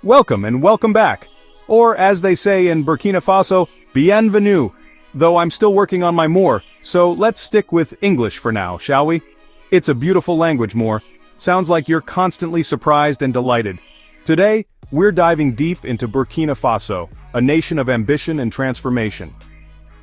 Welcome and welcome back. Or as they say in Burkina Faso, bienvenue. Though I'm still working on my more, so let's stick with English for now, shall we? It's a beautiful language, more. Sounds like you're constantly surprised and delighted. Today, we're diving deep into Burkina Faso, a nation of ambition and transformation.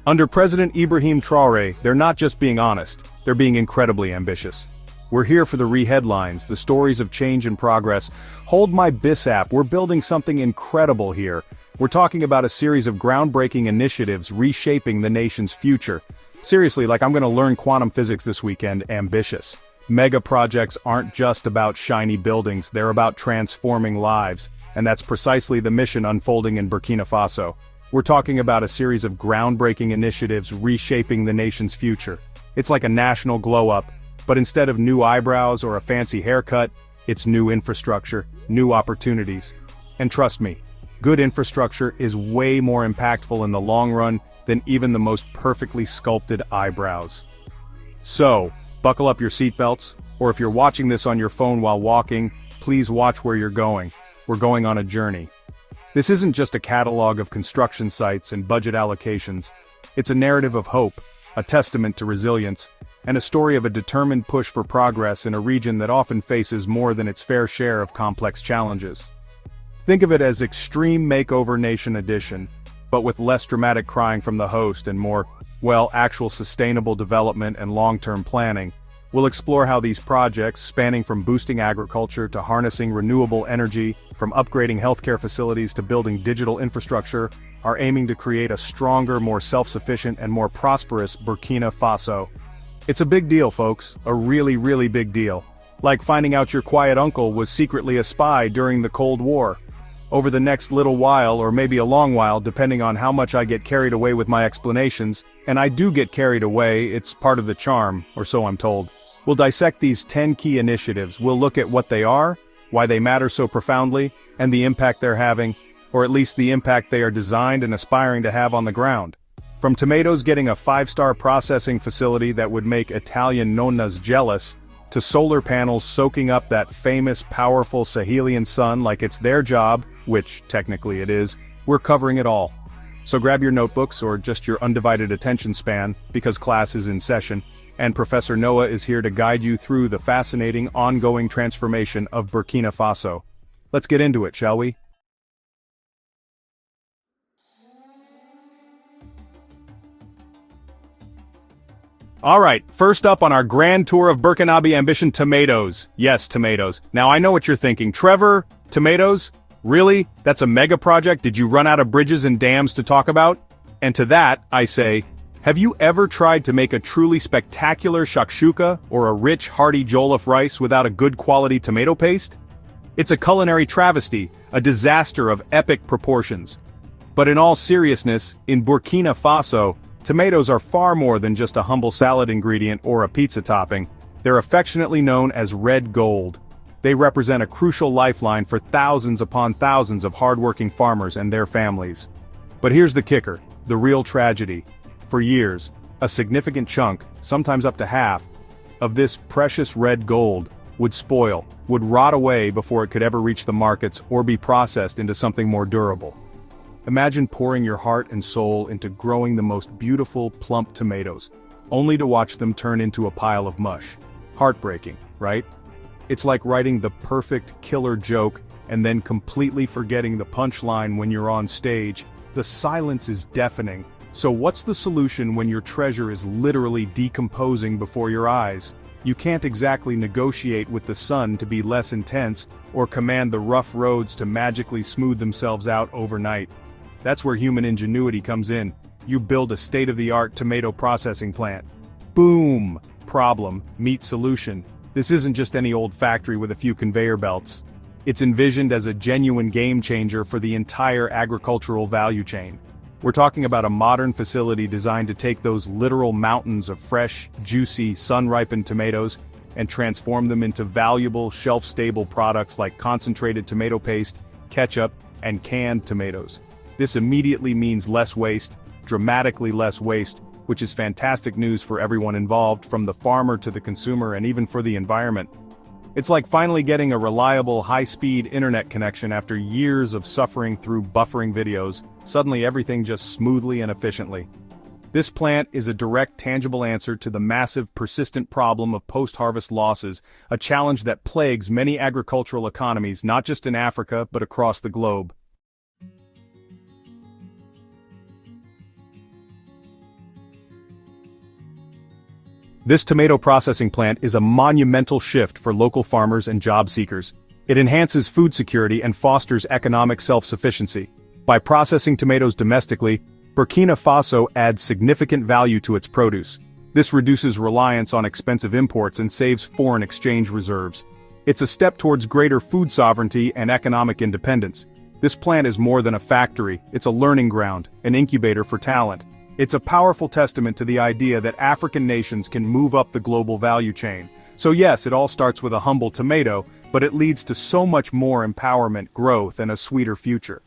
Under President Ibrahim Traoré, they're not just being honest, they're being incredibly ambitious. We're here for the re-headlines, the stories of change and progress. Hold my BISAP, we're building something incredible here. We're talking about a series of groundbreaking initiatives reshaping the nation's future. Seriously, like I'm gonna learn quantum physics this weekend, ambitious. Mega projects aren't just about shiny buildings, they're about transforming lives. And that's precisely the mission unfolding in Burkina Faso. We're talking about a series of groundbreaking initiatives reshaping the nation's future. It's like a national glow-up. But instead of new eyebrows or a fancy haircut, it's new infrastructure, new opportunities. And trust me, good infrastructure is way more impactful in the long run than even the most perfectly sculpted eyebrows. So, buckle up your seatbelts, or if you're watching this on your phone while walking, please watch where you're going. We're going on a journey. This isn't just a catalog of construction sites and budget allocations. It's a narrative of hope, a testament to resilience, and a story of a determined push for progress in a region that often faces more than its fair share of complex challenges. Think of it as Extreme Makeover Nation Edition, but with less dramatic crying from the host and more, well, actual sustainable development and long-term planning. We'll explore how these projects, spanning from boosting agriculture to harnessing renewable energy, from upgrading healthcare facilities to building digital infrastructure, are aiming to create a stronger, more self-sufficient and more prosperous Burkina Faso. It's a big deal, folks, a really big deal. Like finding out your quiet uncle was secretly a spy during the Cold War. Over the next little while, or maybe a long while, depending on how much I get carried away with my explanations, and I do get carried away, it's part of the charm, or so I'm told. We'll dissect these 10 key initiatives. We'll look at what they are, why they matter so profoundly, and the impact they're having, or at least the impact they are designed and aspiring to have on the ground. From tomatoes getting a 5-star processing facility that would make Italian nonnas jealous, to solar panels soaking up that famous, powerful Sahelian sun like it's their job, which technically it is, we're covering it all. So grab your notebooks or just your undivided attention span, because class is in session, and Professor Noah is here to guide you through the fascinating, ongoing transformation of Burkina Faso. Let's get into it, shall we? Alright, first up on our grand tour of Burkinabe ambition, tomatoes. Yes, tomatoes. Now I know what you're thinking. Trevor, tomatoes? Really? That's a mega project? Did you run out of bridges and dams to talk about? And to that, I say, have you ever tried to make a truly spectacular shakshuka or a rich, hearty jollof rice without a good quality tomato paste? It's a culinary travesty, a disaster of epic proportions. But in all seriousness, in Burkina Faso, tomatoes are far more than just a humble salad ingredient or a pizza topping. They're affectionately known as red gold. They represent a crucial lifeline for thousands upon thousands of hardworking farmers and their families. But here's the kicker, the real tragedy. For years, a significant chunk, sometimes up to half, of this precious red gold would spoil, would rot away before it could ever reach the markets or be processed into something more durable. Imagine pouring your heart and soul into growing the most beautiful, plump tomatoes, only to watch them turn into a pile of mush. Heartbreaking, right? It's like writing the perfect killer joke and then completely forgetting the punchline when you're on stage. The silence is deafening. So what's the solution when your treasure is literally decomposing before your eyes? You can't exactly negotiate with the sun to be less intense or command the rough roads to magically smooth themselves out overnight. That's where human ingenuity comes in. You build a state-of-the-art tomato processing plant. Boom! Problem, meet solution. This isn't just any old factory with a few conveyor belts. It's envisioned as a genuine game changer for the entire agricultural value chain. We're talking about a modern facility designed to take those literal mountains of fresh, juicy, sun-ripened tomatoes and transform them into valuable, shelf-stable products like concentrated tomato paste, ketchup, and canned tomatoes. This immediately means less waste, dramatically less waste, which is fantastic news for everyone involved, from the farmer to the consumer and even for the environment. It's like finally getting a reliable, high-speed internet connection after years of suffering through buffering videos. Suddenly everything just smoothly and efficiently. This plant is a direct, tangible answer to the massive, persistent problem of post-harvest losses, a challenge that plagues many agricultural economies, not just in Africa, but across the globe. This tomato processing plant is a monumental shift for local farmers and job seekers. It enhances food security and fosters economic self-sufficiency. By processing tomatoes domestically, Burkina Faso adds significant value to its produce. This reduces reliance on expensive imports and saves foreign exchange reserves. It's a step towards greater food sovereignty and economic independence. This plant is more than a factory, it's a learning ground, an incubator for talent. It's a powerful testament to the idea that African nations can move up the global value chain. So yes, it all starts with a humble tomato, but it leads to so much more empowerment, growth, and a sweeter future.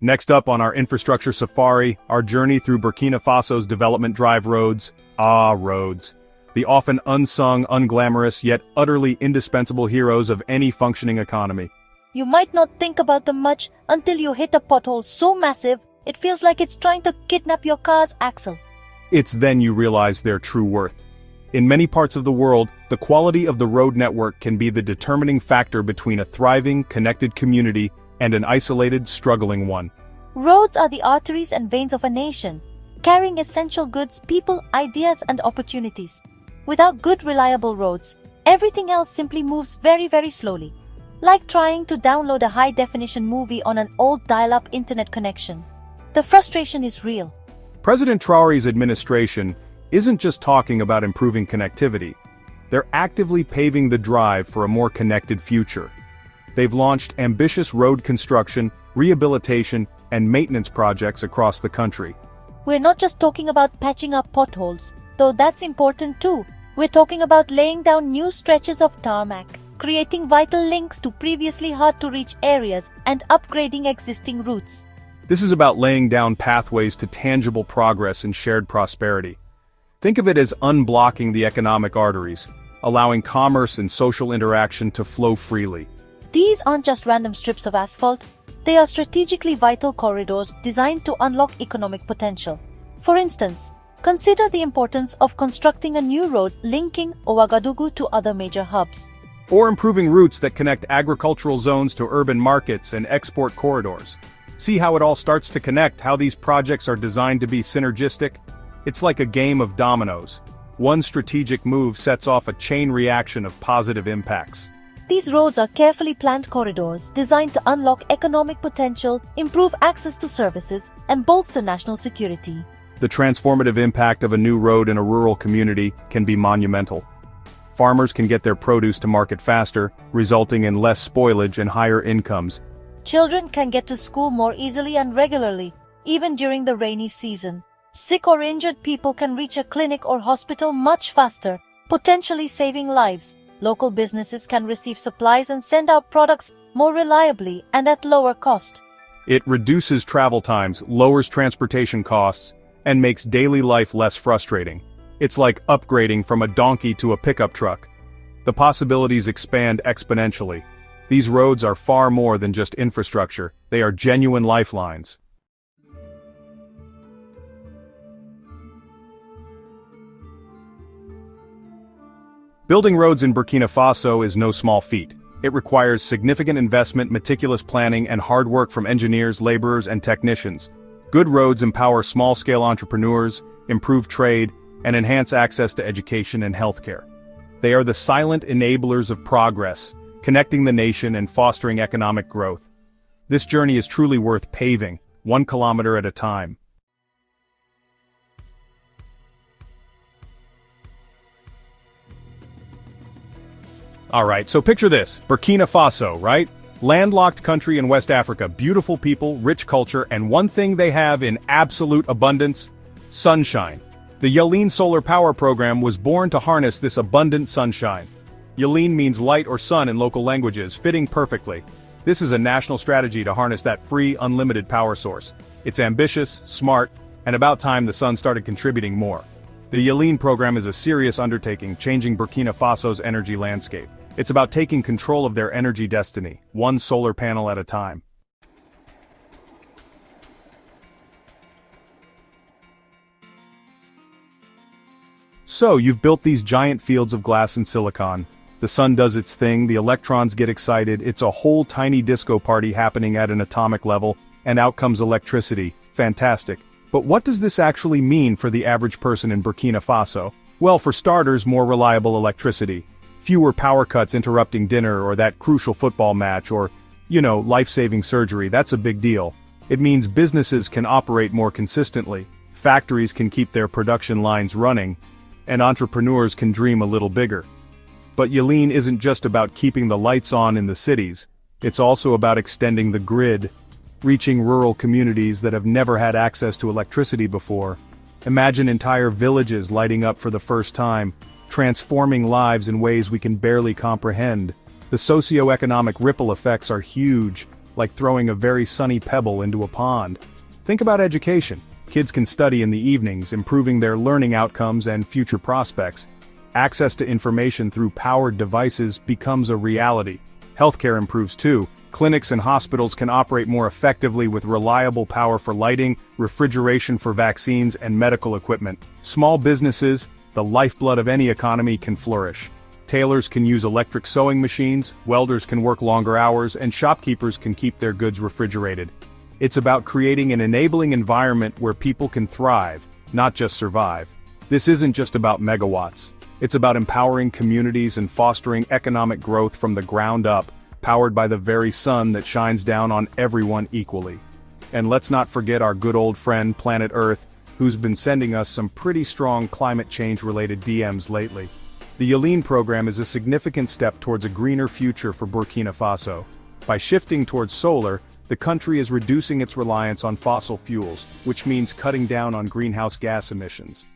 Next up on our infrastructure safari, our journey through Burkina Faso's development drive roads. Roads. The often unsung, unglamorous, yet utterly indispensable heroes of any functioning economy. You might not think about them much until you hit a pothole so massive, it feels like it's trying to kidnap your car's axle. It's then you realize their true worth. In many parts of the world, the quality of the road network can be the determining factor between a thriving, connected community and an isolated, struggling one. Roads are the arteries and veins of a nation, carrying essential goods, people, ideas, and opportunities. Without good, reliable roads, everything else simply moves very, very slowly. Like trying to download a high-definition movie on an old dial-up internet connection. The frustration is real. President Traore's administration isn't just talking about improving connectivity. They're actively paving the drive for a more connected future. They've launched ambitious road construction, rehabilitation, and maintenance projects across the country. We're not just talking about patching up potholes, though that's important too. We're talking about laying down new stretches of tarmac, creating vital links to previously hard-to-reach areas, and upgrading existing routes. This is about laying down pathways to tangible progress and shared prosperity. Think of it as unblocking the economic arteries, allowing commerce and social interaction to flow freely. These aren't just random strips of asphalt. They are strategically vital corridors designed to unlock economic potential. For instance, consider the importance of constructing a new road linking Ouagadougou to other major hubs. Or improving routes that connect agricultural zones to urban markets and export corridors. See how it all starts to connect, how these projects are designed to be synergistic? It's like a game of dominoes. One strategic move sets off a chain reaction of positive impacts. These roads are carefully planned corridors designed to unlock economic potential, improve access to services, and bolster national security. The transformative impact of a new road in a rural community can be monumental. Farmers can get their produce to market faster, resulting in less spoilage and higher incomes. Children can get to school more easily and regularly, even during the rainy season. Sick or injured people can reach a clinic or hospital much faster, potentially saving lives. Local businesses can receive supplies and send out products more reliably and at lower cost. It reduces travel times, lowers transportation costs, and makes daily life less frustrating. It's like upgrading from a donkey to a pickup truck. The possibilities expand exponentially. These roads are far more than just infrastructure, they are genuine lifelines. Building roads in Burkina Faso is no small feat. It requires significant investment, meticulous planning, and hard work from engineers, laborers, and technicians. Good roads empower small-scale entrepreneurs, improve trade, and enhance access to education and healthcare. They are the silent enablers of progress, connecting the nation and fostering economic growth. This journey is truly worth paving, 1 kilometer at a time. Alright, so picture this, Burkina Faso, right? Landlocked country in West Africa, beautiful people, rich culture, and one thing they have in absolute abundance: sunshine. The Yeleen solar power program was born to harness this abundant sunshine. Yeleen means light or sun in local languages, fitting perfectly. This is a national strategy to harness that free, unlimited power source. It's ambitious, smart, and about time the sun started contributing more. The Yeleen program is a serious undertaking, changing Burkina Faso's energy landscape. It's about taking control of their energy destiny, one solar panel at a time. So, you've built these giant fields of glass and silicon. The sun does its thing, the electrons get excited, it's a whole tiny disco party happening at an atomic level, and out comes electricity. Fantastic. But what does this actually mean for the average person in Burkina Faso? Well, for starters, more reliable electricity. Fewer power cuts interrupting dinner or that crucial football match or, life-saving surgery. That's a big deal. It means businesses can operate more consistently, factories can keep their production lines running, and entrepreneurs can dream a little bigger. But Yeleen isn't just about keeping the lights on in the cities, it's also about extending the grid, reaching rural communities that have never had access to electricity before. Imagine entire villages lighting up for the first time, transforming lives in ways we can barely comprehend. The socio-economic ripple effects are huge, like throwing a very sunny pebble into a pond. Think about education. Kids can study in the evenings, improving their learning outcomes and future prospects. Access to information through powered devices becomes a reality. Healthcare improves too. Clinics and hospitals can operate more effectively with reliable power for lighting, refrigeration for vaccines, and medical equipment. Small businesses, the lifeblood of any economy, can flourish. Tailors can use electric sewing machines, welders can work longer hours, and shopkeepers can keep their goods refrigerated. It's about creating an enabling environment where people can thrive, not just survive. This isn't just about megawatts. It's about empowering communities and fostering economic growth from the ground up, powered by the very sun that shines down on everyone equally. And let's not forget our good old friend, Planet Earth, who's been sending us some pretty strong climate change-related DMs lately. The Yeleen program is a significant step towards a greener future for Burkina Faso. By shifting towards solar, the country is reducing its reliance on fossil fuels, which means cutting down on greenhouse gas emissions.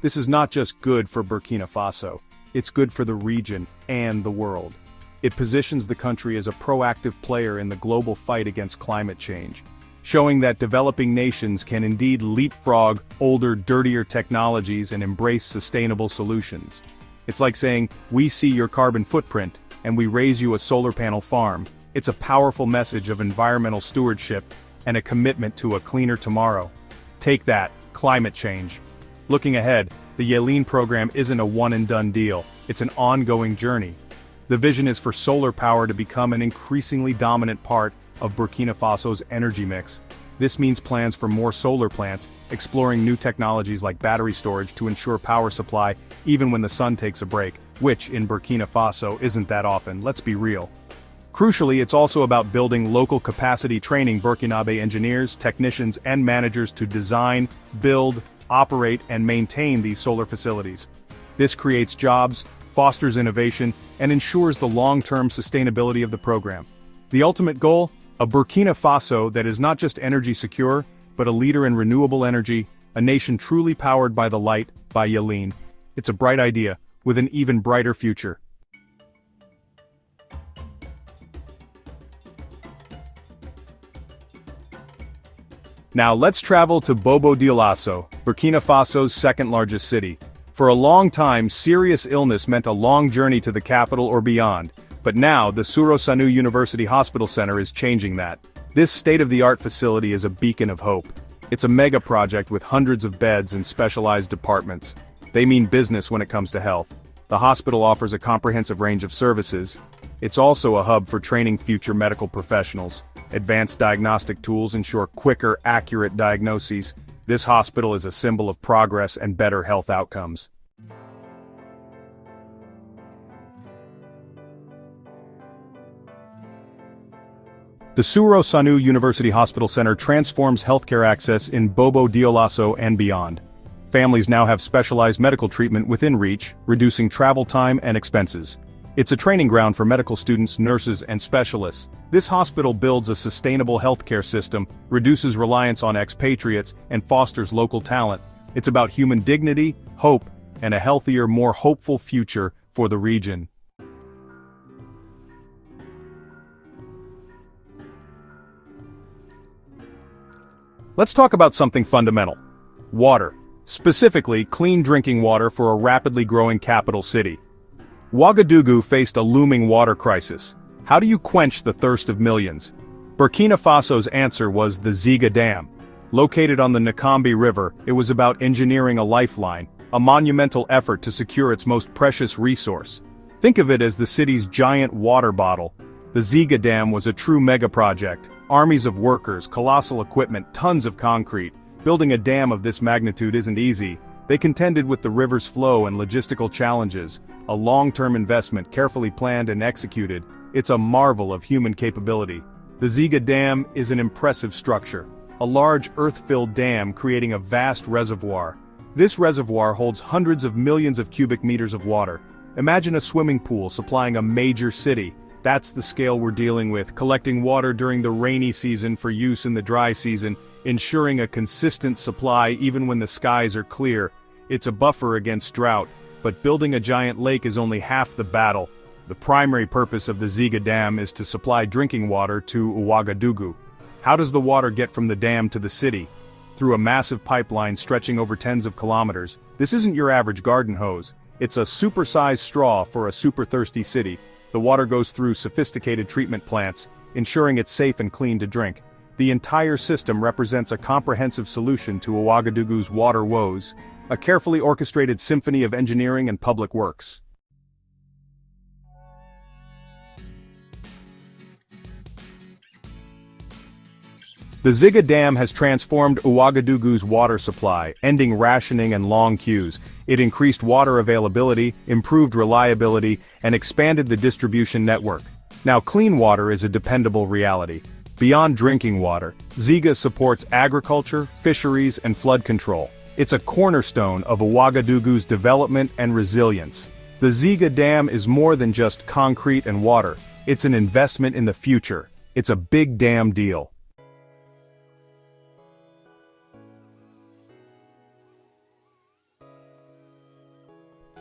This is not just good for Burkina Faso, it's good for the region and the world. It positions the country as a proactive player in the global fight against climate change, showing that developing nations can indeed leapfrog older, dirtier technologies and embrace sustainable solutions. It's like saying, we see your carbon footprint, and we raise you a solar panel farm. It's a powerful message of environmental stewardship and a commitment to a cleaner tomorrow. Take that, climate change. Looking ahead, the Yeleen program isn't a one-and-done deal, it's an ongoing journey. The vision is for solar power to become an increasingly dominant part of Burkina Faso's energy mix. This means plans for more solar plants, exploring new technologies like battery storage to ensure power supply even when the sun takes a break, which in Burkina Faso isn't that often, let's be real. Crucially, it's also about building local capacity, training Burkinabe engineers, technicians, and managers to design, build, operate, and maintain these solar facilities. This creates jobs, fosters innovation, and ensures the long-term sustainability of the program. The ultimate goal? A Burkina Faso that is not just energy secure, but a leader in renewable energy, a nation truly powered by the light, by Yeleen. It's a bright idea, with an even brighter future. Now let's travel to Bobo Dioulasso, Burkina Faso's second-largest city. For a long time, serious illness meant a long journey to the capital or beyond, but now the Suro-Sanu University Hospital Center is changing that. This state-of-the-art facility is a beacon of hope. It's a mega project with hundreds of beds and specialized departments. They mean business when it comes to health. The hospital offers a comprehensive range of services. It's also a hub for training future medical professionals. Advanced diagnostic tools ensure quicker, accurate diagnoses. This hospital is a symbol of progress and better health outcomes. The Suro-Sanu University Hospital Center transforms healthcare access in Bobo Dioulasso and beyond. Families now have specialized medical treatment within reach, reducing travel time and expenses. It's a training ground for medical students, nurses, and specialists. This hospital builds a sustainable healthcare system, reduces reliance on expatriates, and fosters local talent. It's about human dignity, hope, and a healthier, more hopeful future for the region. Let's talk about something fundamental: water. Specifically, clean drinking water for a rapidly growing capital city. Ouagadougou faced a looming water crisis. How do you quench the thirst of millions? Burkina Faso's answer was the Ziga Dam. Located on the Nkambi River, it was about engineering a lifeline, a monumental effort to secure its most precious resource. Think of it as the city's giant water bottle. The Ziga Dam was a true mega-project. Armies of workers, colossal equipment, tons of concrete. Building a dam of this magnitude isn't easy. They contended with the river's flow and logistical challenges. A long-term investment carefully planned and executed. It's a marvel of human capability. The Ziga Dam is an impressive structure. A large earth-filled dam creating a vast reservoir. This reservoir holds hundreds of millions of cubic meters of water. Imagine a swimming pool supplying a major city. That's the scale we're dealing with, collecting water during the rainy season for use in the dry season, ensuring a consistent supply even when the skies are clear. It's a buffer against drought, but building a giant lake is only half the battle. The primary purpose of the Ziga Dam is to supply drinking water to Ouagadougou. How does the water get from the dam to the city? Through a massive pipeline stretching over tens of kilometers. This isn't your average garden hose. It's a super-sized straw for a super-thirsty city. The water goes through sophisticated treatment plants, ensuring it's safe and clean to drink. The entire system represents a comprehensive solution to Ouagadougou's water woes, a carefully orchestrated symphony of engineering and public works. The Ziga Dam has transformed Ouagadougou's water supply, ending rationing and long queues. It increased water availability, improved reliability, and expanded the distribution network. Now clean water is a dependable reality. Beyond drinking water, Ziga supports agriculture, fisheries, and flood control. It's a cornerstone of Ouagadougou's development and resilience. The Ziga Dam is more than just concrete and water. It's an investment in the future. It's a big damn deal.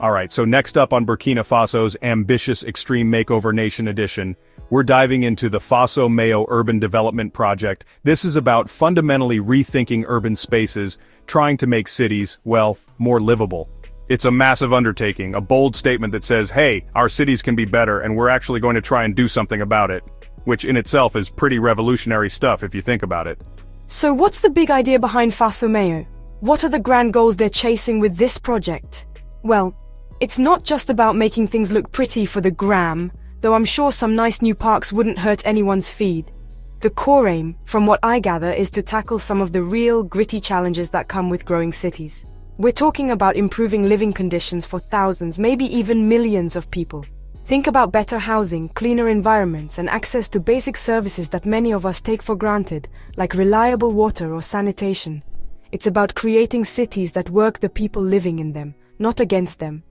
Alright, so next up on Burkina Faso's ambitious Extreme Makeover Nation edition, we're diving into the Faso Mayo Urban Development Project. This is about fundamentally rethinking urban spaces, trying to make cities, well, more livable. It's a massive undertaking, a bold statement that says, hey, our cities can be better and we're actually going to try and do something about it. Which in itself is pretty revolutionary stuff if you think about it. So what's the big idea behind Faso Mayo? What are the grand goals they're chasing with this project? Well, it's not just about making things look pretty for the gram, though I'm sure some nice new parks wouldn't hurt anyone's feed. The core aim, from what I gather, is to tackle some of the real, gritty challenges that come with growing cities. We're talking about improving living conditions for thousands, maybe even millions of people. Think about better housing, cleaner environments, and access to basic services that many of us take for granted, like reliable water or sanitation. It's about creating cities that work the people living in them, not against them.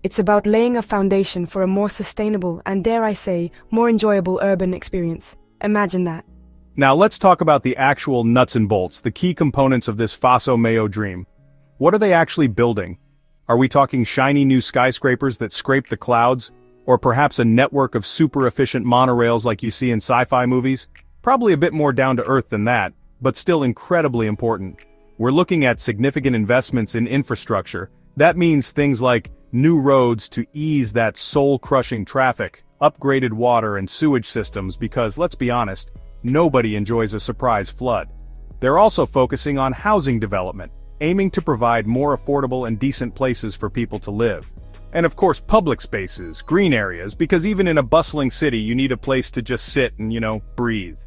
It's about laying a foundation for a more sustainable and, dare I say, more enjoyable urban experience. Imagine that. Now let's talk about the actual nuts and bolts, the key components of this Faso Mayo dream. What are they actually building? Are we talking shiny new skyscrapers that scrape the clouds? Or perhaps a network of super efficient monorails like you see in sci-fi movies? Probably a bit more down to earth than that, but still incredibly important. We're looking at significant investments in infrastructure. That means things like new roads to ease that soul-crushing traffic, upgraded water and sewage systems because, let's be honest, nobody enjoys a surprise flood. They're also focusing on housing development, aiming to provide more affordable and decent places for people to live. And of course public spaces, green areas, because even in a bustling city you need a place to just sit and, breathe.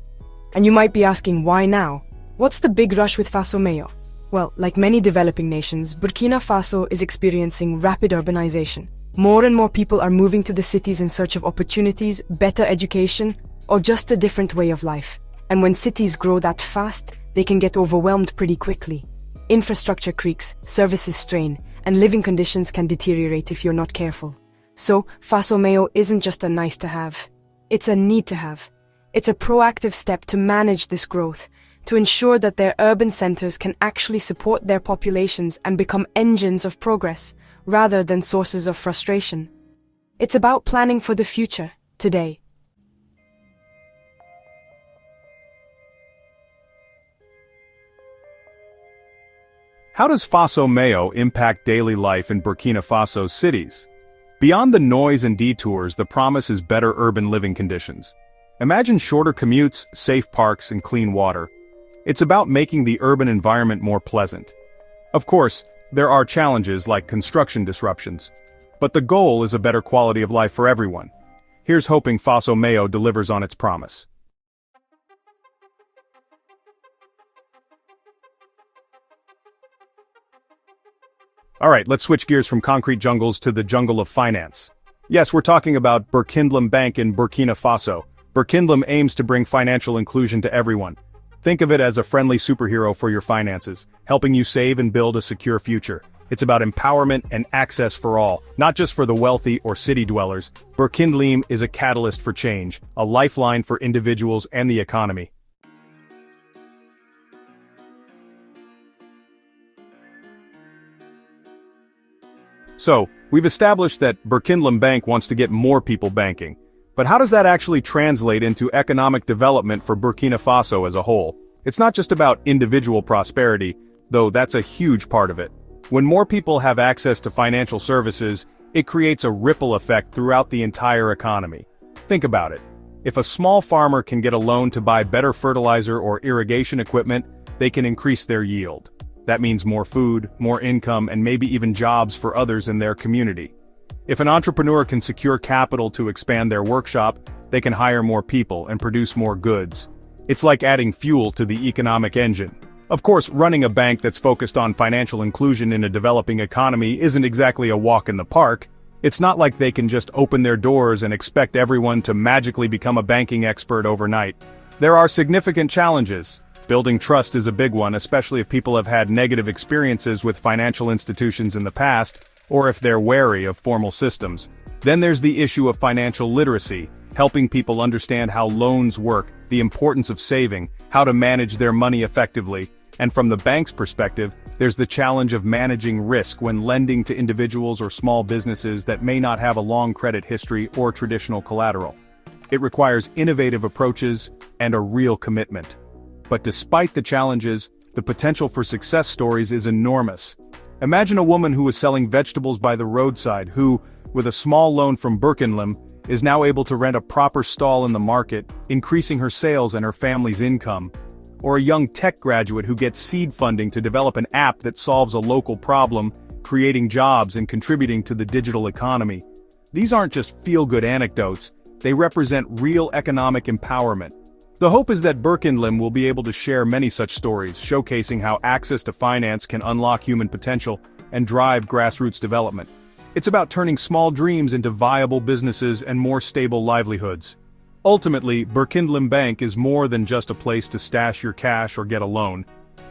And you might be asking, why now? What's the big rush with Faso Mayo? Well, like many developing nations, Burkina Faso is experiencing rapid urbanization. More and more people are moving to the cities in search of opportunities, better education, or just a different way of life. And when cities grow that fast, they can get overwhelmed pretty quickly. Infrastructure creaks, services strain, and living conditions can deteriorate if you're not careful. So, Faso Mayo isn't just a nice to have. It's a need to have. It's a proactive step to manage this growth, to ensure that their urban centers can actually support their populations and become engines of progress, rather than sources of frustration. It's about planning for the future, today. How does Faso Mayo impact daily life in Burkina Faso's cities? Beyond the noise and detours, the promise is better urban living conditions. Imagine shorter commutes, safe parks, and clean water. It's about making the urban environment more pleasant. Of course, there are challenges like construction disruptions. But the goal is a better quality of life for everyone. Here's hoping Faso Mayo delivers on its promise. Alright, let's switch gears from concrete jungles to the jungle of finance. Yes, we're talking about Burkina Bank in Burkina Faso. Burkina aims to bring financial inclusion to everyone. Think of it as a friendly superhero for your finances, helping you save and build a secure future. It's about empowerment and access for all, not just for the wealthy or city dwellers. Burkina is a catalyst for change, a lifeline for individuals and the economy. So, we've established that Burkina Bank wants to get more people banking. But how does that actually translate into economic development for Burkina Faso as a whole? It's not just about individual prosperity, though that's a huge part of it. When more people have access to financial services, it creates a ripple effect throughout the entire economy. Think about it. If a small farmer can get a loan to buy better fertilizer or irrigation equipment, they can increase their yield. That means more food, more income, and maybe even jobs for others in their community. If an entrepreneur can secure capital to expand their workshop, they can hire more people and produce more goods. It's like adding fuel to the economic engine. Of course, running a bank that's focused on financial inclusion in a developing economy isn't exactly a walk in the park. It's not like they can just open their doors and expect everyone to magically become a banking expert overnight. There are significant challenges. Building trust is a big one, especially if people have had negative experiences with financial institutions in the past, or if they're wary of formal systems. Then there's the issue of financial literacy, helping people understand how loans work, the importance of saving, how to manage their money effectively. And from the bank's perspective, there's the challenge of managing risk when lending to individuals or small businesses that may not have a long credit history or traditional collateral. It requires innovative approaches and a real commitment. But despite the challenges, the potential for success stories is enormous. Imagine a woman who was selling vegetables by the roadside who, with a small loan from Burkina, is now able to rent a proper stall in the market, increasing her sales and her family's income. Or a young tech graduate who gets seed funding to develop an app that solves a local problem, creating jobs and contributing to the digital economy. These aren't just feel-good anecdotes, they represent real economic empowerment. The hope is that Burkina will be able to share many such stories, showcasing how access to finance can unlock human potential and drive grassroots development. It's about turning small dreams into viable businesses and more stable livelihoods. Ultimately, Burkina Bank is more than just a place to stash your cash or get a loan.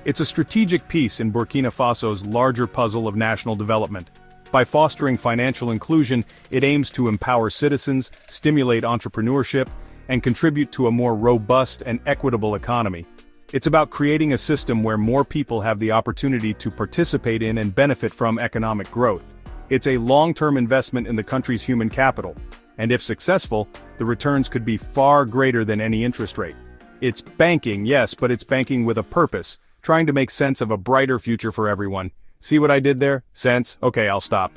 It's a strategic piece in Burkina Faso's larger puzzle of national development. By fostering financial inclusion, it aims to empower citizens, stimulate entrepreneurship, and contribute to a more robust and equitable economy. It's about creating a system where more people have the opportunity to participate in and benefit from economic growth. It's a long-term investment in the country's human capital, and if successful, the returns could be far greater than any interest rate. It's banking, yes, but it's banking with a purpose, trying to make sense of a brighter future for everyone. See what I did there? Sense? Okay, I'll stop.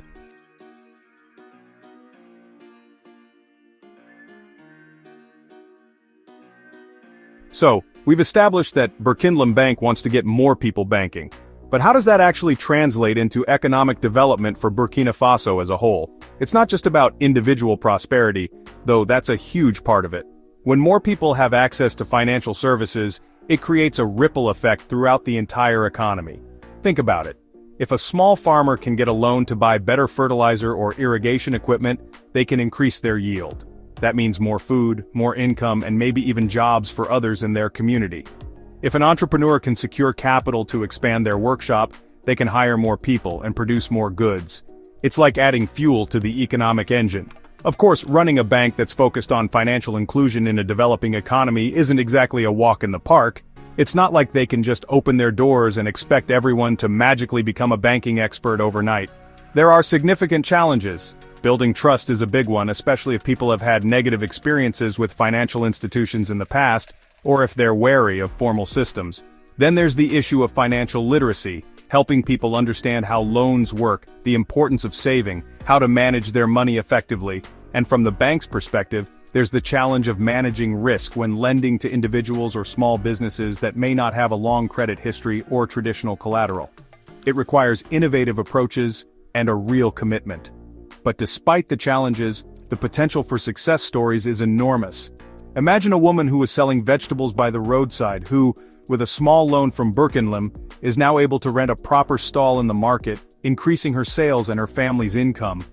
So, we've established that Burkina Bank wants to get more people banking. But how does that actually translate into economic development for Burkina Faso as a whole? It's not just about individual prosperity, though that's a huge part of it. When more people have access to financial services, it creates a ripple effect throughout the entire economy. Think about it. If a small farmer can get a loan to buy better fertilizer or irrigation equipment, they can increase their yield. That means more food, more income, and maybe even jobs for others in their community. If an entrepreneur can secure capital to expand their workshop, they can hire more people and produce more goods. It's like adding fuel to the economic engine. Of course, running a bank that's focused on financial inclusion in a developing economy isn't exactly a walk in the park. It's not like they can just open their doors and expect everyone to magically become a banking expert overnight. There are significant challenges. Building trust is a big one, especially if people have had negative experiences with financial institutions in the past, or if they're wary of formal systems. Then there's the issue of financial literacy, helping people understand how loans work, the importance of saving, how to manage their money effectively, and from the bank's perspective, there's the challenge of managing risk when lending to individuals or small businesses that may not have a long credit history or traditional collateral. It requires innovative approaches and a real commitment. But despite the challenges, the potential for success stories is enormous. Imagine a woman who was selling vegetables by the roadside who, with a small loan from Burkina, is now able to rent a proper stall in the market, increasing her sales and her family's income.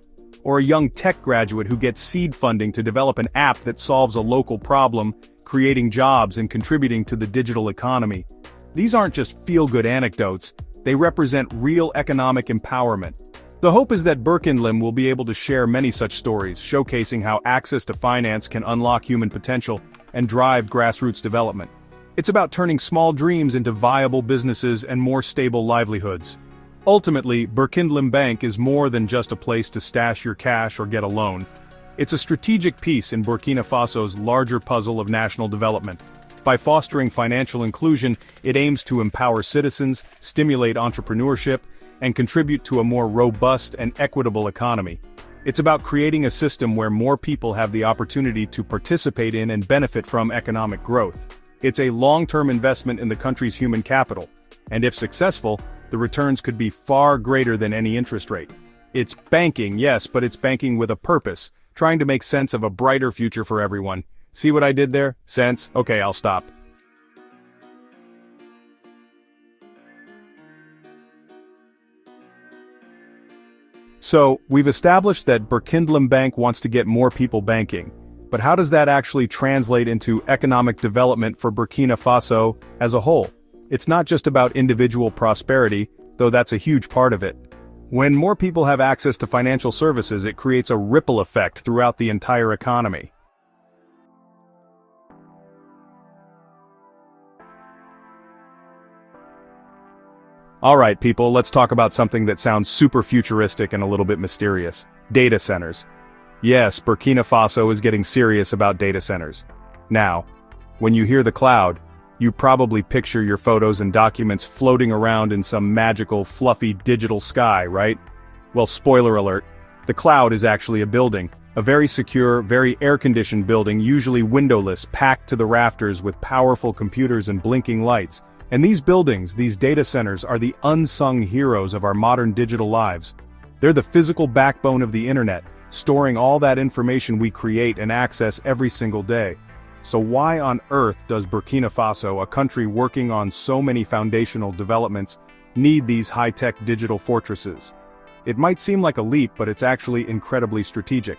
Or a young tech graduate who gets seed funding to develop an app that solves a local problem, creating jobs and contributing to the digital economy. These aren't just feel-good anecdotes, they represent real economic empowerment. The hope is that Burkina will be able to share many such stories, showcasing how access to finance can unlock human potential and drive grassroots development. It's about turning small dreams into viable businesses and more stable livelihoods. Ultimately, Burkina Bank is more than just a place to stash your cash or get a loan. It's a strategic piece in Burkina Faso's larger puzzle of national development. By fostering financial inclusion, it aims to empower citizens, stimulate entrepreneurship, and contribute to a more robust and equitable economy. It's about creating a system where more people have the opportunity to participate in and benefit from economic growth. It's a long-term investment in the country's human capital, and if successful, the returns could be far greater than any interest rate. It's banking, yes, but it's banking with a purpose, trying to make sense of a brighter future for everyone. See what I did there? Sense? Okay, I'll stop. So, we've established that Burkina Bank wants to get more people banking. But how does that actually translate into economic development for Burkina Faso as a whole? It's not just about individual prosperity, though that's a huge part of it. When more people have access to financial services, it creates a ripple effect throughout the entire economy. Alright people, let's talk about something that sounds super futuristic and a little bit mysterious. Data centers. Yes, Burkina Faso is getting serious about data centers. Now, when you hear the cloud, you probably picture your photos and documents floating around in some magical, fluffy digital sky, right? Well, spoiler alert, the cloud is actually a building. A very secure, very air-conditioned building, usually windowless, packed to the rafters with powerful computers and blinking lights. And these buildings, these data centers, are the unsung heroes of our modern digital lives. They're the physical backbone of the internet, storing all that information we create and access every single day. So why on earth does Burkina Faso, a country working on so many foundational developments, need these high-tech digital fortresses? It might seem like a leap, but it's actually incredibly strategic.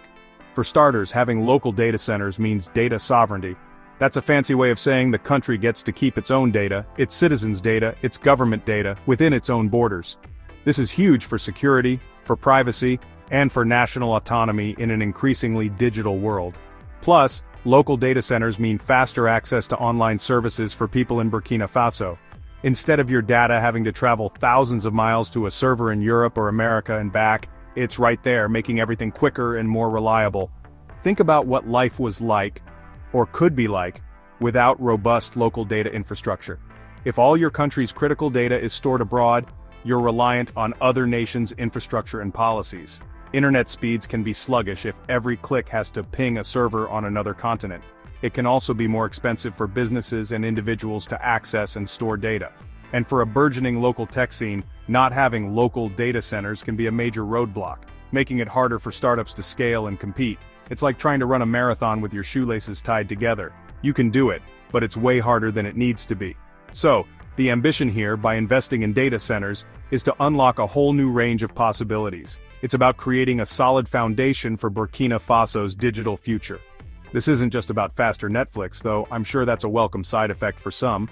For starters, having local data centers means data sovereignty. That's a fancy way of saying the country gets to keep its own data, its citizens' data, its government data, within its own borders. This is huge for security, for privacy, and for national autonomy in an increasingly digital world. Plus, local data centers mean faster access to online services for people in Burkina Faso. Instead of your data having to travel thousands of miles to a server in Europe or America and back, it's right there, making everything quicker and more reliable. Think about what life was like, or could be like, without robust local data infrastructure. If all your country's critical data is stored abroad, you're reliant on other nations' infrastructure and policies. Internet speeds can be sluggish if every click has to ping a server on another continent. It can also be more expensive for businesses and individuals to access and store data. And for a burgeoning local tech scene, not having local data centers can be a major roadblock, making it harder for startups to scale and compete. It's like trying to run a marathon with your shoelaces tied together. You can do it, but it's way harder than it needs to be. So, the ambition here, by investing in data centers, is to unlock a whole new range of possibilities. It's about creating a solid foundation for Burkina Faso's digital future. This isn't just about faster Netflix, though I'm sure that's a welcome side effect for some.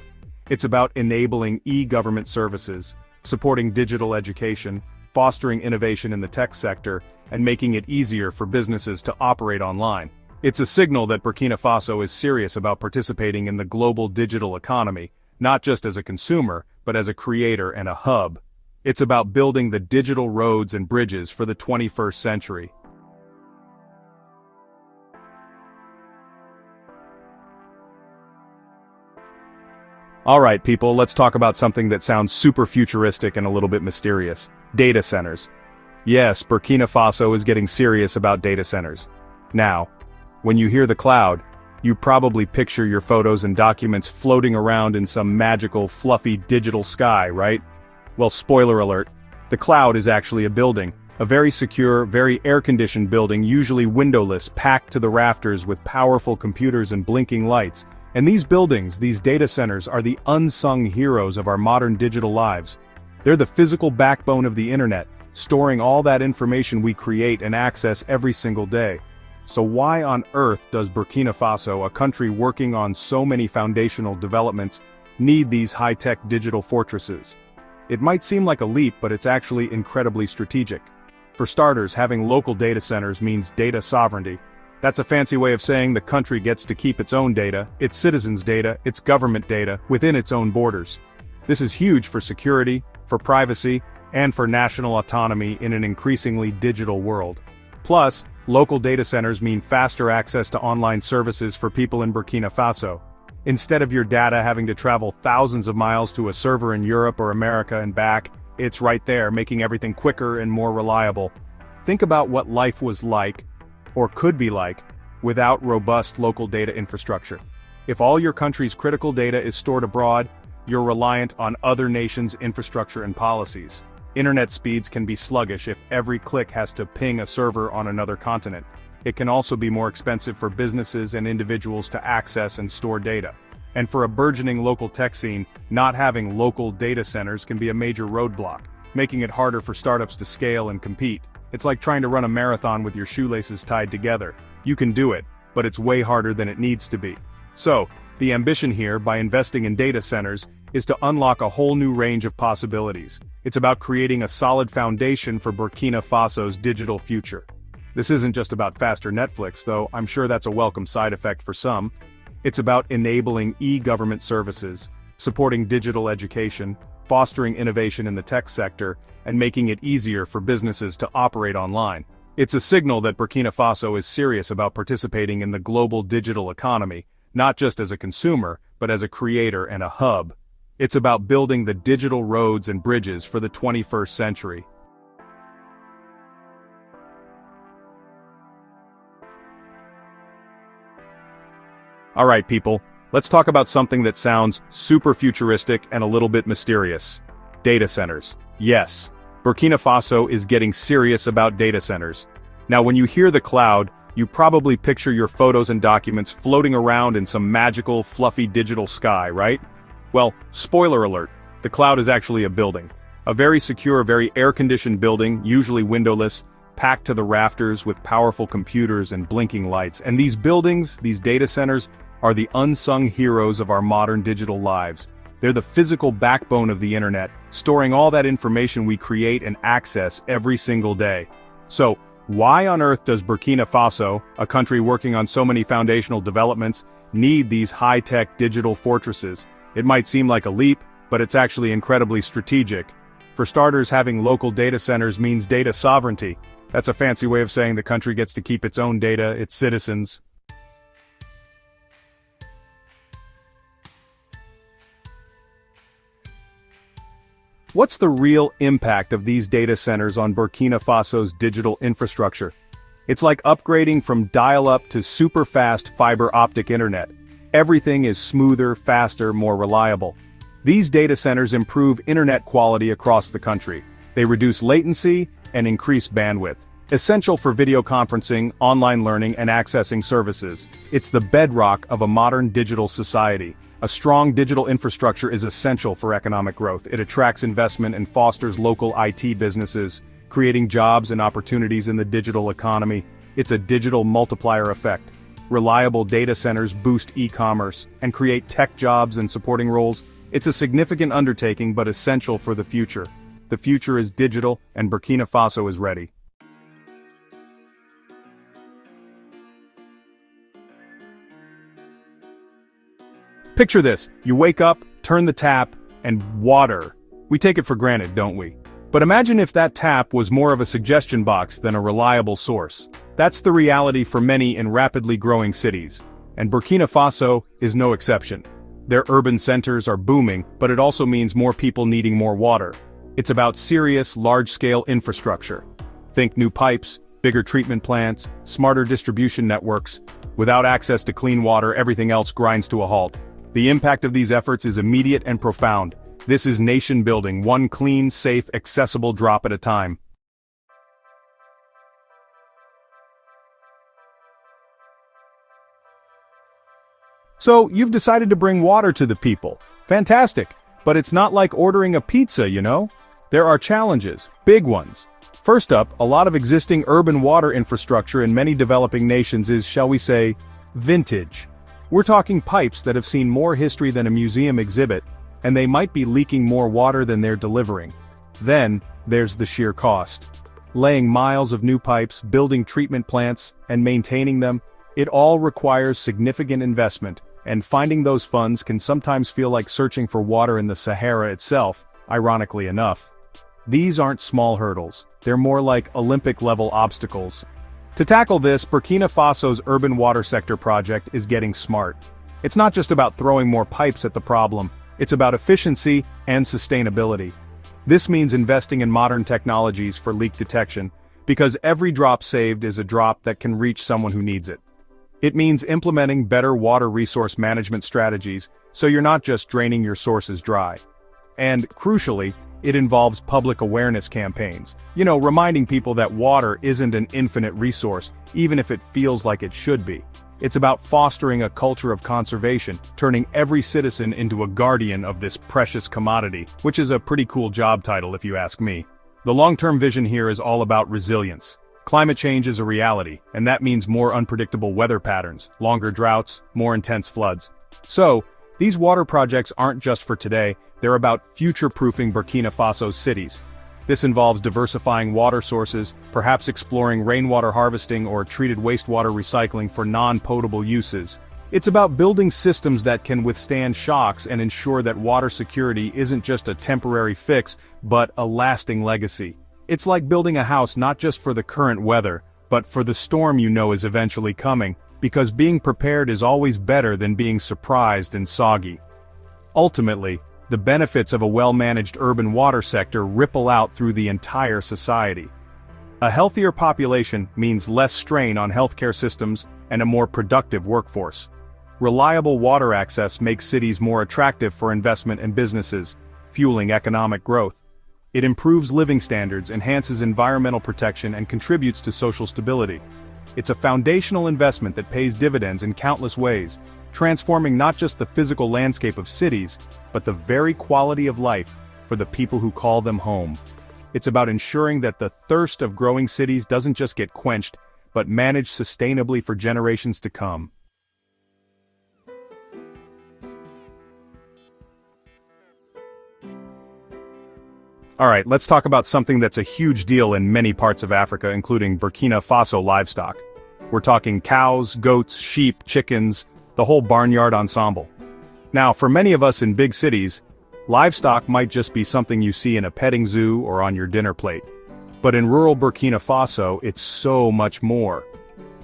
It's about enabling e-government services, supporting digital education, fostering innovation in the tech sector, and making it easier for businesses to operate online. It's a signal that Burkina Faso is serious about participating in the global digital economy, not just as a consumer, but as a creator and a hub. It's about building the digital roads and bridges for the 21st century. Alright people, let's talk about something that sounds super futuristic and a little bit mysterious. Data centers. Yes, Burkina Faso is getting serious about data centers. Now, when you hear the cloud, you probably picture your photos and documents floating around in some magical, fluffy digital sky, right? Well, spoiler alert, the cloud is actually a building. A very secure, very air-conditioned building, usually windowless, packed to the rafters with powerful computers and blinking lights. And these buildings, these data centers, are the unsung heroes of our modern digital lives. They're the physical backbone of the internet, storing all that information we create and access every single day. So why on earth does Burkina Faso, a country working on so many foundational developments, need these high-tech digital fortresses? It might seem like a leap, but it's actually incredibly strategic. For starters, having local data centers means data sovereignty. That's a fancy way of saying the country gets to keep its own data, its citizens' data, its government data, within its own borders. This is huge for security, for privacy, and for national autonomy in an increasingly digital world. Plus, local data centers mean faster access to online services for people in Burkina Faso. Instead of your data having to travel thousands of miles to a server in Europe or America and back, it's right there, making everything quicker and more reliable. Think about what life was like, or could be like, without robust local data infrastructure. If all your country's critical data is stored abroad, you're reliant on other nations' infrastructure and policies. Internet speeds can be sluggish if every click has to ping a server on another continent. It can also be more expensive for businesses and individuals to access and store data. And for a burgeoning local tech scene, not having local data centers can be a major roadblock, making it harder for startups to scale and compete. It's like trying to run a marathon with your shoelaces tied together. You can do it, but it's way harder than it needs to be. So, the ambition here, by investing in data centers, is to unlock a whole new range of possibilities. It's about creating a solid foundation for Burkina Faso's digital future. This isn't just about faster Netflix, though I'm sure that's a welcome side effect for some. It's about enabling e-government services, supporting digital education, fostering innovation in the tech sector, and making it easier for businesses to operate online. It's a signal that Burkina Faso is serious about participating in the global digital economy, not just as a consumer, but as a creator and a hub. It's about building the digital roads and bridges for the 21st century. Alright people, let's talk about something that sounds super futuristic and a little bit mysterious. Data centers. Yes, Burkina Faso is getting serious about data centers. Now when you hear the cloud, you probably picture your photos and documents floating around in some magical, fluffy digital sky, right? Well, spoiler alert, the cloud is actually a building. A very secure, very air-conditioned building, usually windowless, packed to the rafters with powerful computers and blinking lights. And these buildings, these data centers, are the unsung heroes of our modern digital lives. They're the physical backbone of the internet, storing all that information we create and access every single day. So, why on earth does Burkina Faso, a country working on so many foundational developments, need these high-tech digital fortresses? It might seem like a leap, but it's actually incredibly strategic. For starters, having local data centers means data sovereignty. That's a fancy way of saying the country gets to keep its own data, its citizens. What's the real impact of these data centers on Burkina Faso's digital infrastructure? It's like upgrading from dial-up to super-fast fiber optic internet. Everything is smoother, faster, more reliable. These data centers improve internet quality across the country. They reduce latency and increase bandwidth, essential for video conferencing, online learning, and accessing services. It's the bedrock of a modern digital society. A strong digital infrastructure is essential for economic growth. It attracts investment and fosters local IT businesses, creating jobs and opportunities in the digital economy. It's a digital multiplier effect. Reliable data centers boost e-commerce and create tech jobs and supporting roles. It's a significant undertaking but essential for the future. The future is digital, and Burkina Faso is ready. Picture this, you wake up, turn the tap, and water. We take it for granted, don't we? But imagine if that tap was more of a suggestion box than a reliable source. That's the reality for many in rapidly growing cities. And Burkina Faso is no exception. Their urban centers are booming, but it also means more people needing more water. It's about serious, large-scale infrastructure. Think new pipes, bigger treatment plants, smarter distribution networks. Without access to clean water, everything else grinds to a halt. The impact of these efforts is immediate and profound. This is nation building, one clean, safe, accessible drop at a time. So, you've decided to bring water to the people. Fantastic. But it's not like ordering a pizza, you know? There are challenges, big ones. First up, a lot of existing urban water infrastructure in many developing nations is, shall we say, vintage. We're talking pipes that have seen more history than a museum exhibit, and they might be leaking more water than they're delivering. Then, there's the sheer cost. Laying miles of new pipes, building treatment plants, and maintaining them, it all requires significant investment, and finding those funds can sometimes feel like searching for water in the Sahara itself, ironically enough. These aren't small hurdles, they're more like Olympic-level obstacles. To tackle this, Burkina Faso's urban water sector project is getting smart. It's not just about throwing more pipes at the problem, it's about efficiency and sustainability. This means investing in modern technologies for leak detection, because every drop saved is a drop that can reach someone who needs it. It means implementing better water resource management strategies, so you're not just draining your sources dry. And, crucially, it involves public awareness campaigns. Reminding people that water isn't an infinite resource, even if it feels like it should be. It's about fostering a culture of conservation, turning every citizen into a guardian of this precious commodity, which is a pretty cool job title if you ask me. The long-term vision here is all about resilience. Climate change is a reality, and that means more unpredictable weather patterns, longer droughts, more intense floods. So, these water projects aren't just for today, they're about future-proofing Burkina Faso's cities. This involves diversifying water sources, perhaps exploring rainwater harvesting or treated wastewater recycling for non-potable uses. It's about building systems that can withstand shocks and ensure that water security isn't just a temporary fix, but a lasting legacy. It's like building a house not just for the current weather, but for the storm you know is eventually coming, because being prepared is always better than being surprised and soggy. Ultimately, the benefits of a well-managed urban water sector ripple out through the entire society. A healthier population means less strain on healthcare systems and a more productive workforce. Reliable water access makes cities more attractive for investment and businesses, fueling economic growth. It improves living standards, enhances environmental protection, and contributes to social stability. It's a foundational investment that pays dividends in countless ways, transforming not just the physical landscape of cities, but the very quality of life for the people who call them home. It's about ensuring that the thirst of growing cities doesn't just get quenched, but managed sustainably for generations to come. Alright, let's talk about something that's a huge deal in many parts of Africa, including Burkina Faso livestock. We're talking cows, goats, sheep, chickens, the whole barnyard ensemble. Now, for many of us in big cities, livestock might just be something you see in a petting zoo or on your dinner plate. But in rural Burkina Faso, it's so much more.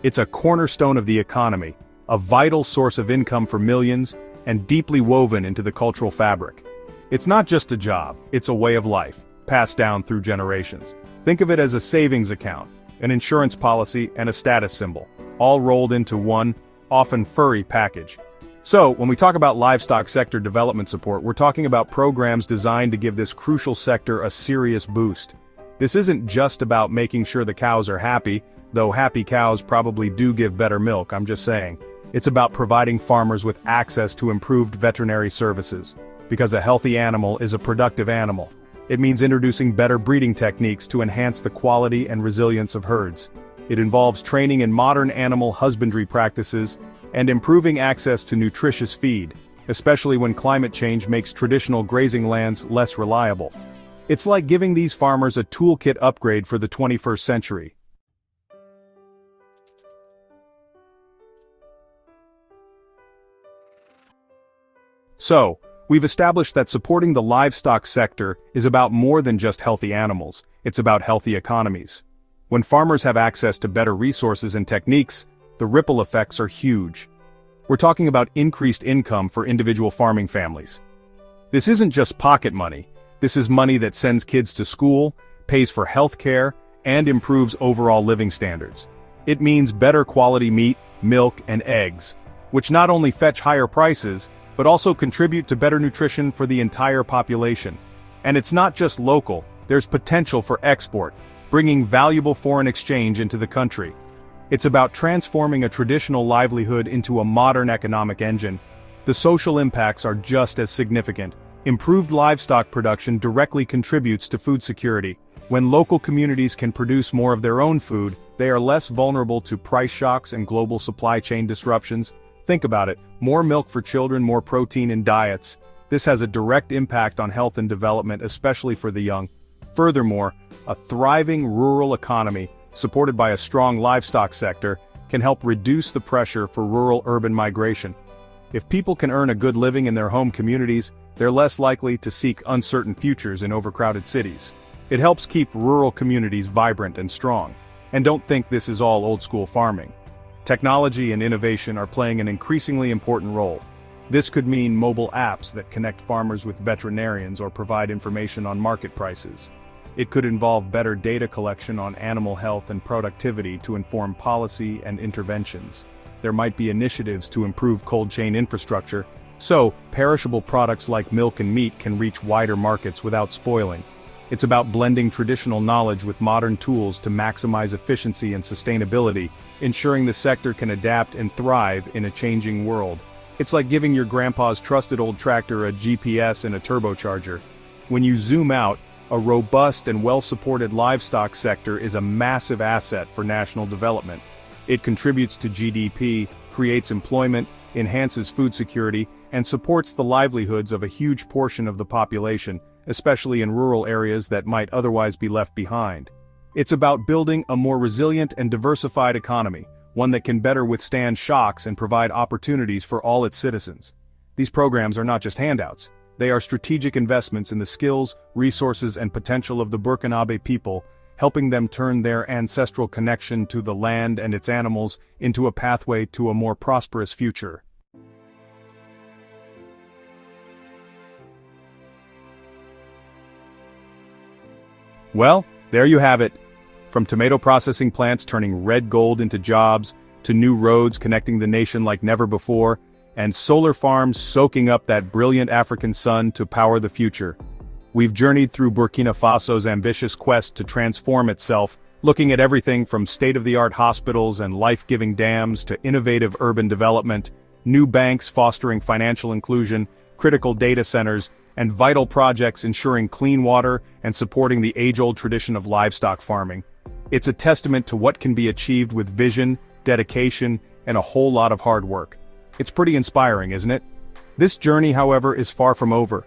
It's a cornerstone of the economy, a vital source of income for millions, and deeply woven into the cultural fabric. It's not just a job, it's a way of life, passed down through generations. Think of it as a savings account, an insurance policy, and a status symbol, all rolled into one, often furry package. So, when we talk about livestock sector development support, we're talking about programs designed to give this crucial sector a serious boost. This isn't just about making sure the cows are happy, though happy cows probably do give better milk, I'm just saying. It's about providing farmers with access to improved veterinary services. Because a healthy animal is a productive animal. It means introducing better breeding techniques to enhance the quality and resilience of herds. It involves training in modern animal husbandry practices and improving access to nutritious feed, especially when climate change makes traditional grazing lands less reliable. It's like giving these farmers a toolkit upgrade for the 21st century. So, we've established that supporting the livestock sector is about more than just healthy animals, it's about healthy economies. When farmers have access to better resources and techniques, the ripple effects are huge. We're talking about increased income for individual farming families. This isn't just pocket money. This is money that sends kids to school, pays for health care, and improves overall living standards. It means better quality meat, milk, and eggs, which not only fetch higher prices, but also contribute to better nutrition for the entire population. And it's not just local, there's potential for export, bringing valuable foreign exchange into the country. It's about transforming a traditional livelihood into a modern economic engine. The social impacts are just as significant. Improved livestock production directly contributes to food security. When local communities can produce more of their own food, they are less vulnerable to price shocks and global supply chain disruptions. Think about it, more milk for children, more protein in diets. This has a direct impact on health and development, especially for the young. Furthermore, a thriving rural economy, supported by a strong livestock sector, can help reduce the pressure for rural-urban migration. If people can earn a good living in their home communities, they're less likely to seek uncertain futures in overcrowded cities. It helps keep rural communities vibrant and strong. And don't think this is all old-school farming. Technology and innovation are playing an increasingly important role. This could mean mobile apps that connect farmers with veterinarians or provide information on market prices. It could involve better data collection on animal health and productivity to inform policy and interventions. There might be initiatives to improve cold chain infrastructure, so perishable products like milk and meat can reach wider markets without spoiling. It's about blending traditional knowledge with modern tools to maximize efficiency and sustainability, ensuring the sector can adapt and thrive in a changing world. It's like giving your grandpa's trusted old tractor a GPS and a turbocharger. When you zoom out, a robust and well-supported livestock sector is a massive asset for national development. It contributes to GDP, creates employment, enhances food security, and supports the livelihoods of a huge portion of the population, especially in rural areas that might otherwise be left behind. It's about building a more resilient and diversified economy, one that can better withstand shocks and provide opportunities for all its citizens. These programs are not just handouts. They are strategic investments in the skills, resources, and potential of the Burkinabe people, helping them turn their ancestral connection to the land and its animals into a pathway to a more prosperous future. Well, there you have it. From tomato processing plants turning red gold into jobs, to new roads connecting the nation like never before, and solar farms soaking up that brilliant African sun to power the future. We've journeyed through Burkina Faso's ambitious quest to transform itself, looking at everything from state-of-the-art hospitals and life-giving dams to innovative urban development, new banks fostering financial inclusion, critical data centers, and vital projects ensuring clean water and supporting the age-old tradition of livestock farming. It's a testament to what can be achieved with vision, dedication, and a whole lot of hard work. It's pretty inspiring, isn't it? This journey, however, is far from over.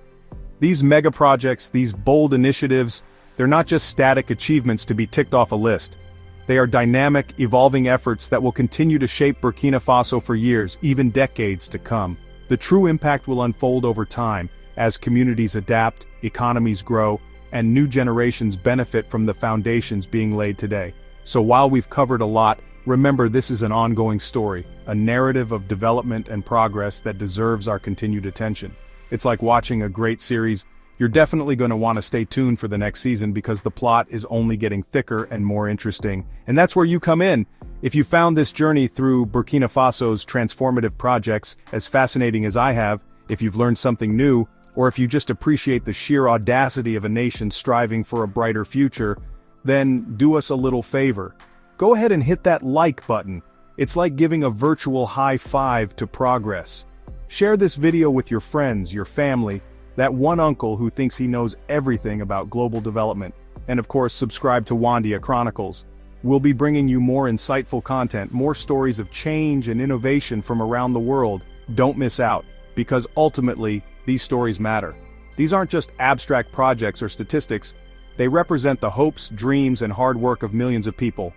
These mega projects, these bold initiatives, they're not just static achievements to be ticked off a list. They are dynamic, evolving efforts that will continue to shape Burkina Faso for years, even decades to come. The true impact will unfold over time, as communities adapt, economies grow, and new generations benefit from the foundations being laid today. So while we've covered a lot, remember this is an ongoing story, a narrative of development and progress that deserves our continued attention. It's like watching a great series. You're definitely going to want to stay tuned for the next season because the plot is only getting thicker and more interesting. And that's where you come in. If you found this journey through Burkina Faso's transformative projects as fascinating as I have, if you've learned something new, or if you just appreciate the sheer audacity of a nation striving for a brighter future, then do us a little favor. Go ahead and hit that like button. It's like giving a virtual high five to progress. Share this video with your friends, your family, that one uncle who thinks he knows everything about global development. And of course, subscribe to Wandia Chronicles. We'll be bringing you more insightful content, more stories of change and innovation from around the world. Don't miss out, because ultimately, these stories matter. These aren't just abstract projects or statistics. They represent the hopes, dreams, and hard work of millions of people.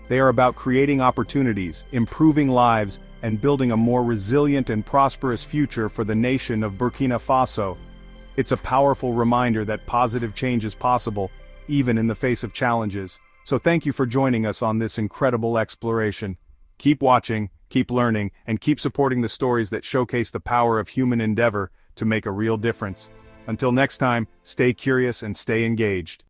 They are about creating opportunities, improving lives, and building a more resilient and prosperous future for the nation of Burkina Faso. It's a powerful reminder that positive change is possible, even in the face of challenges. So thank you for joining us on this incredible exploration. Keep watching, keep learning, and keep supporting the stories that showcase the power of human endeavor to make a real difference. Until next time, stay curious and stay engaged.